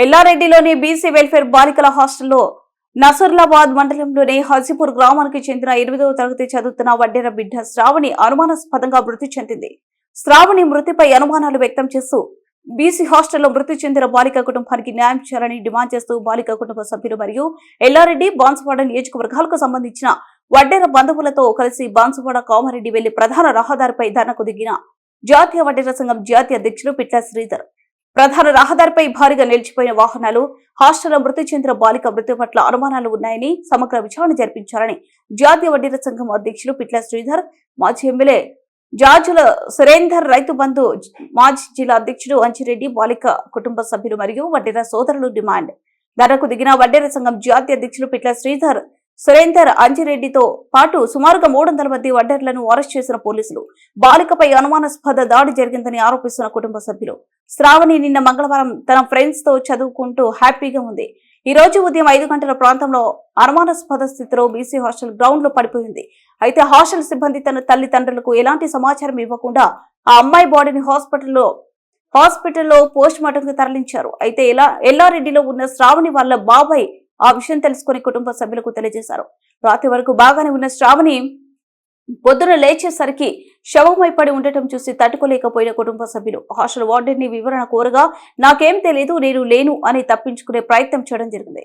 ఎల్లారెడ్డిలోని BC welfare బాలికల హాస్టల్లో నసర్లాబాద్ మండలంలోని హజీపూర్ గ్రామానికి చెందిన 8వ తరగతి చదువుతున్న వడ్డెర బిడ్డ శ్రావణి అనుమానాస్పదంగా మృతి చెందింది. శ్రావణి మృతిపై అనుమానాలు వ్యక్తం చేస్తూ బీసీ హాస్టల్లో మృతి చెందిన బాలిక కుటుంబానికి న్యాయం చేయాలని డిమాండ్ చేస్తూ బాలిక కుటుంబ సభ్యులు మరియు ఎల్లారెడ్డి బాన్సువాడ నియోజకవర్గాలకు సంబంధించిన వడ్డెర బంధువులతో కలిసి బాన్సువాడ కామారెడ్డి వెళ్లి ప్రధాన రహదారిపై ధర్నాకు దిగిన జాతీయ వడ్డెర సంఘం జాతీయ అధ్యక్షులు పిట్ల శ్రీధర్ ప్రధాన రహదారిపై భారీగా నిలిచిపోయిన వాహనాలు హాస్టల్లో మృతి చెందిన బాలిక మృతి పట్ల అనుమానాలు ఉన్నాయని సమగ్ర విచారణ జరిపించాలని జాతీయ వడ్డెర సంఘం అధ్యక్షులు పిట్ల శ్రీధర్, మాజీ ఎమ్మెల్యే జాజుల సురేందర్, రైతు బంధు మాజీ జిల్లా అధ్యక్షుడు అంచిరెడ్డి, బాలిక కుటుంబ సభ్యులు మరియు వడ్డెర సోదరులు డిమాండ్. ధరకు దిగిన వడ్డెర సంఘం జాతీయ అధ్యక్షులు పిట్ల శ్రీధర్, సురేందర్, అంజిరెడ్డితో పాటు సుమారుగా 300 మంది వడ్డెర్లను అరెస్ట్ చేసిన పోలీసులు. బాలికపై అనుమానాస్పద దాడి జరిగిందని ఆరోపిస్తున్న కుటుంబ సభ్యులు. శ్రావణి నిన్న మంగళవారం తన ఫ్రెండ్స్ తో చదువుకుంటూ హ్యాపీగా ఉంది. ఈ రోజు ఉదయం 5 గంటల ప్రాంతంలో అనుమానాస్పద స్థితిలో బీసీ హాస్టల్ గ్రౌండ్ లో పడిపోయింది. అయితే హాస్టల్ సిబ్బంది తన తల్లిదండ్రులకు ఎలాంటి సమాచారం ఇవ్వకుండా ఆ అమ్మాయి బాడీని హాస్పిటల్లో పోస్ట్ మార్టం కు తరలించారు. అయితే ఎల్లారెడ్డిలో ఉన్న శ్రావణి వాళ్ళ బాబాయ్ ఆ విషయం తెలుసుకుని కుటుంబ సభ్యులకు తెలియజేశారు. రాత్రి వరకు బాగానే ఉన్న శ్రావణి పొద్దున లేచేసరికి శవమై పడి ఉండటం చూసి తట్టుకోలేకపోయిన కుటుంబ సభ్యులు హాస్టల్ వార్డెన్ ని వివరణ కోరగా నాకేం తెలియదు, నేను లేను అని తప్పించుకునే ప్రయత్నం చేయడం జరిగింది.